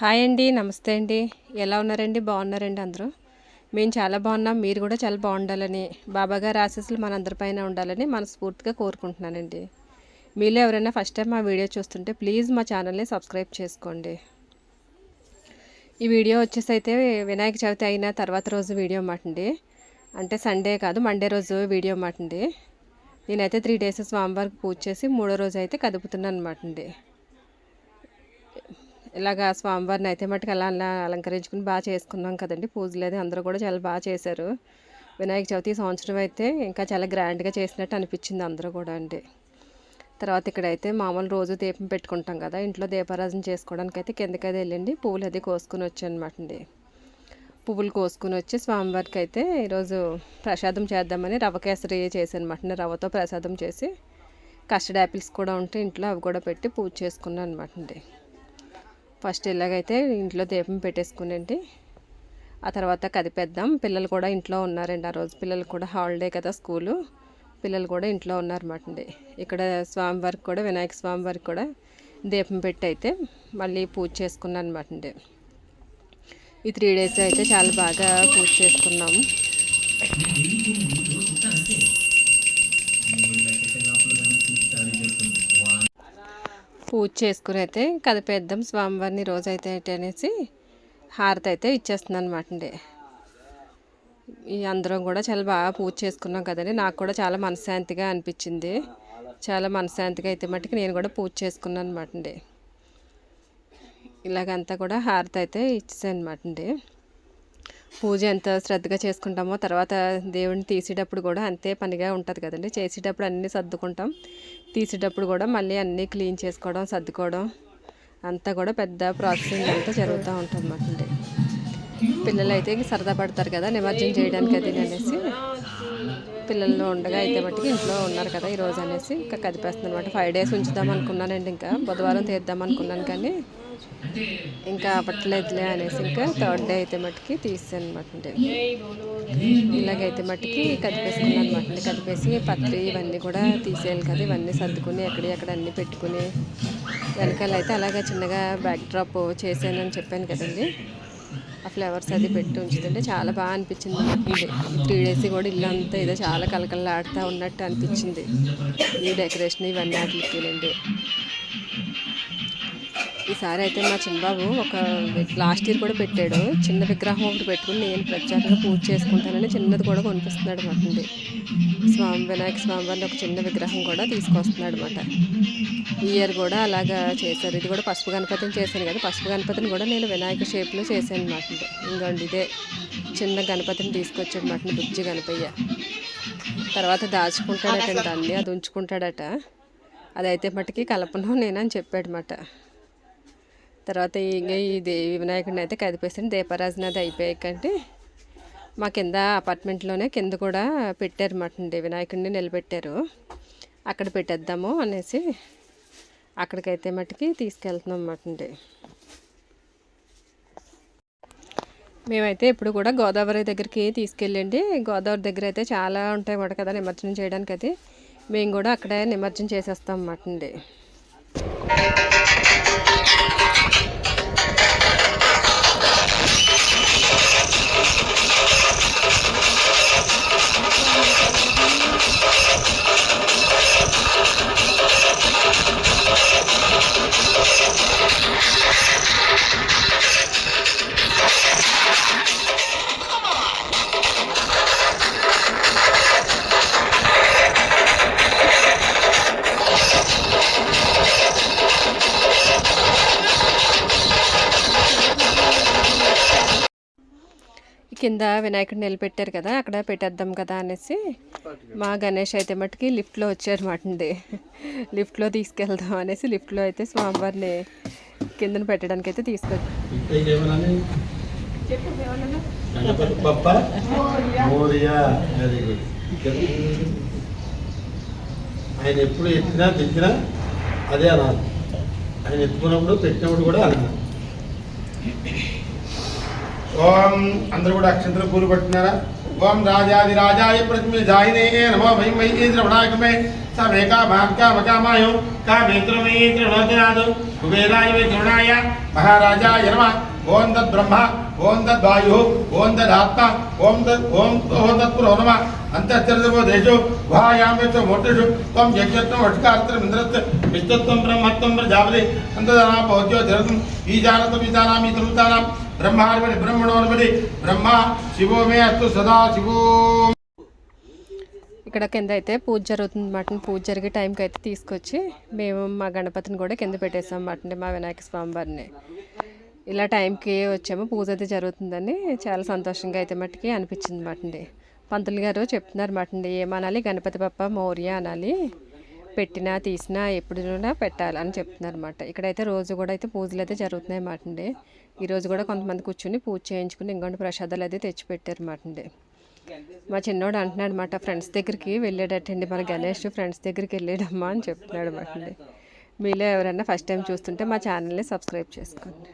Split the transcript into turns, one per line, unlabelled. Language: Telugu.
హాయ్ అండి, నమస్తే అండి. ఎలా ఉన్నారండి? బాగున్నారండి అందరూ? మేము చాలా బాగున్నాం. మీరు కూడా చాలా బాగుండాలని, బాబాగారి ఆశీస్సులు మనందరిపైన ఉండాలని మనస్ఫూర్తిగా కోరుకుంటున్నానండి. మీలో ఎవరైనా ఫస్ట్ టైం మా వీడియో చూస్తుంటే ప్లీజ్ మా ఛానల్ని సబ్స్క్రైబ్ చేసుకోండి. ఈ వీడియో వచ్చేసి అయితే వినాయక చవితి అయిన తర్వాత రోజు వీడియో మాటండి. అంటే సండే కాదు, మండే రోజు వీడియో మాటండి. నేనైతే 3 days స్వామివారికి పూజ చేసి 3వ రోజు అయితే కదుపుతున్నాను అనమాట అండి. ఇలాగా స్వామివారిని అయితే మట్టుకు అలా అలంకరించుకుని బాగా చేసుకున్నాం కదండి. పూజలు అయితే అందరూ కూడా చాలా బాగా చేశారు. వినాయక చవితి సంవత్సరం అయితే ఇంకా చాలా గ్రాండ్గా చేసినట్టు అనిపించింది అందరూ కూడా అండి. తర్వాత ఇక్కడైతే మామూలు రోజు దీపం పెట్టుకుంటాం కదా, ఇంట్లో దీపారాధన చేసుకోవడానికి అయితే కిందకైతే వెళ్ళండి పువ్వులు అది కోసుకుని వచ్చానమాట అండి. పువ్వులు కోసుకుని వచ్చి స్వామివారికి అయితే ఈరోజు ప్రసాదం చేద్దామని రవ్వ కేసరి చేశానమాట. రవ్వతో ప్రసాదం చేసి కస్టర్డ్ యాపిల్స్ కూడా ఉంటే ఇంట్లో అవి కూడా పెట్టి పూజ చేసుకున్నాను అనమాట అండి. ఫస్ట్ ఇలాగైతే ఇంట్లో దీపం పెట్టేసుకునండి. ఆ తర్వాత కదిపేద్దాం. పిల్లలు కూడా ఇంట్లో ఉన్నారండి. ఆ రోజు పిల్లలు కూడా హాలిడే కదా స్కూలు, పిల్లలు కూడా ఇంట్లో ఉన్నారన్నమాట అండి. ఇక్కడ స్వామివారికి కూడా, వినాయక స్వామివారికి కూడా దీపం పెట్టి అయితే మళ్ళీ పూజ చేసుకున్నాను అనమాట అండి. ఈ 3 days అయితే చాలా బాగా పూజ చేసుకున్నాము. పూజ చేసుకుని అయితే కదిపేద్దాం స్వామివారిని రోజైతే అనేసి హారతి అయితే ఇచ్చేస్తున్నాను అనమాట అండి. ఈ అందరం కూడా చాలా బాగా పూజ చేసుకున్నాం కదండి. నాకు కూడా చాలా మనశ్శాంతిగా అనిపించింది. చాలా మనశ్శాంతిగా అయితే మట్టుకు నేను కూడా పూజ చేసుకున్నాను అనమాట అండి. ఇలాగంతా కూడా హారతి అయితే ఇచ్చేసాను అనమాట అండి. పూజ ఎంత శ్రద్ధగా చేసుకుంటామో తర్వాత దేవుడిని తీసేటప్పుడు కూడా అంతే పనిగా ఉంటుంది కదండి. చేసేటప్పుడు అన్నీ సర్దుకుంటాం, తీసేటప్పుడు కూడా మళ్ళీ అన్నీ క్లీన్ చేసుకోవడం, సర్దుకోవడం అంతా కూడా పెద్ద ప్రాసెసింగ్ అంతా జరుగుతూ ఉంటుంది అన్నమాట అండి. పిల్లలు అయితే సరదా పడతారు కదా నిమజ్జనం చేయడానికి అది అనేసి, పిల్లల్లో ఉండగా అయితే మట్టుకు ఇంట్లో ఉన్నారు కదా ఈరోజు అనేసి ఇంకా కదిపేస్తుంది అనమాట. 5 days ఉంచుదాం అనుకున్నానండి, ఇంకా బుధవారం తీద్దాం అనుకున్నాను కానీ ఇంకా అవ్వట్లేదులే అనేసి ఇంకా 3rd day అయితే మట్టుకి తీసాను అనమాట అండి. ఇలాగైతే మట్టుకి కదిపేసుకున్నాను అనమాట అండి. కదిపేసి పత్రి ఇవన్నీ కూడా తీసేయాలి కదా, ఇవన్నీ సర్దుకుని ఎక్కడ అన్నీ పెట్టుకుని వెనకాల అయితే అలాగే చిన్నగా బ్యాక్ డ్రాప్ చేసానని చెప్పాను కదండి. ఆ ఫ్లవర్స్ అది పెట్టి ఉంచుతుంటే చాలా బాగా అనిపించింది అనమాట. 3 days కూడా ఇల్లు అంతా ఏదో చాలా కలకలలాడుతూ ఉన్నట్టు అనిపించింది ఈ డెకరేషన్ ఇవన్నీ వాటికి. ఈసారి అయితే మా చిన్నబాబు ఒక లాస్ట్ ఇయర్ కూడా పెట్టాడు, చిన్న విగ్రహం ఒకటి పెట్టుకుని నేను ప్రత్యేకంగా పూజ చేసుకుంటానని చిన్నది కూడా కొనిపిస్తున్నాడు అనమాట అండి. వినాయక స్వామివారిని ఒక చిన్న విగ్రహం కూడా తీసుకొస్తున్నాడు అనమాట. ఈ ఇయర్ కూడా అలాగా చేశారు. ఇది కూడా పసుపు గణపతిని చేశాను కదా, పసుపు గణపతిని కూడా నేను వినాయక షేప్లో చేశాను అనమాట అండి. ఇంకోండి ఇదే చిన్న గణపతిని తీసుకొచ్చాడు అనమాట, బుజ్జి గణపయ్య. తర్వాత దాచుకుంటాడట దాన్ని, అది ఉంచుకుంటాడట. అదైతే మట్టుకి కలపను నేనని చెప్పాడనమాట. తర్వాత ఈ వినాయకుడిని అయితే కదిపేసాను. దీపారాజన అది అయిపోయాకంటే మా కింద అపార్ట్మెంట్లోనే కింద కూడా పెట్టారన్నమాట అండి, వినాయకుడిని నిలబెట్టారు. అక్కడ పెట్టేద్దాము అనేసి అక్కడికైతే మట్టుకి తీసుకెళ్తున్నాం అన్నమాట అండి. మేమైతే ఇప్పుడు కూడా గోదావరి దగ్గరికి తీసుకెళ్ళండి. గోదావరి దగ్గర అయితే చాలా ఉంటాయి అన్నమాట కదా నిమజ్జనం చేయడానికి. అది మేము కూడా అక్కడే నిమజ్జనం చేసేస్తాం అన్నమాట అండి. కింద వినాయకుడిని నిలబెట్టారు కదా, అక్కడ పెట్టేద్దాం కదా అనేసి మా గణేష్ అయితే మట్టుకి లిఫ్ట్లో వచ్చారన్నమాట అండి. లిఫ్ట్లో తీసుకెళ్దాం అనేసి లిఫ్ట్లో అయితే స్వామివారిని కిందన పెట్టడానికి అయితే తీసుకొచ్చి
ఆయన ఎప్పుడు ఎత్తినా తెచ్చినా అదే అనాలి. ఆయన ఎత్తుకున్నప్పుడు పెట్టినప్పుడు కూడా అనాలి. ఓం అందరూ కూడా అక్షంతరం పూలు పట్టినారా? ఓం రాజాది రాజాయ ప్రతిమే జాయినే నమో భయం వై ద్రవణాకమే సవేకా భాగ్కా మకామాయో కామేత్రమే ద్రవణాదు కుబేరాయ వై ద్రవణాయ महाराजाय नमः ओम तद्ब्रह्म ओम तद्वायु ओम तदात्मा ओम तत्पुरो नमः अंतश्चरदेशु गुहायां मोटेषु त्वं यज्ञत्वं वटकारत्रम् इन्द्रस्य विष्णुत्वं ब्रह्मत्वं प्रजापति अंतदाना भवत्यो जरतम् ईजानत्वम् ईजानामि तरुतानां ब्रह्मार्पणि ब्रह्मणोर्पणि ब्रह्मा शिवो मे अस्तु सदा शिवो.
ఇక్కడ కింద అయితే పూజ జరుగుతుంది అన్నమాట. పూజ జరిగే టైంకి అయితే తీసుకొచ్చి మేము మా గణపతిని కూడా కింద పెట్టేసాం అన్నమాట, మా వినాయక స్వామి వారిని. ఇలా టైంకి వచ్చాము, పూజ అయితే జరుగుతుందని చాలా సంతోషంగా అయితే మట్టుకి అనిపించింది అన్నమాట. పంతులు గారు చెప్తున్నారు అన్నమాట, ఏమనాలి, గణపతి బప్ప మౌర్య అనాలి, పెట్టినా తీసినా ఎప్పుడునా పెట్టాలి అని చెప్తున్నారు అన్నమాట. ఇక్కడైతే రోజు కూడా అయితే పూజలు అయితే జరుగుతున్నాయి అన్నమాట. ఈరోజు కూడా కొంతమంది కూర్చుని పూజ చేయించుకుని ఇంకొంటి ప్రసాదాలు అయితే తెచ్చిపెట్టారు అన్నమాట. మా చిన్నోడు అంటున్నాడు అన్నమాట, ఫ్రెండ్స్ దగ్గరికి వెళ్ళాడటండి, మన గణేష్ ఫ్రెండ్స్ దగ్గరికి వెళ్ళాడమ్మా అని చెప్తున్నాడు అన్నమాట. మీలో ఎవరైనా ఫస్ట్ టైం చూస్తుంటే మా ఛానల్ని సబ్స్క్రైబ్ చేసుకోండి.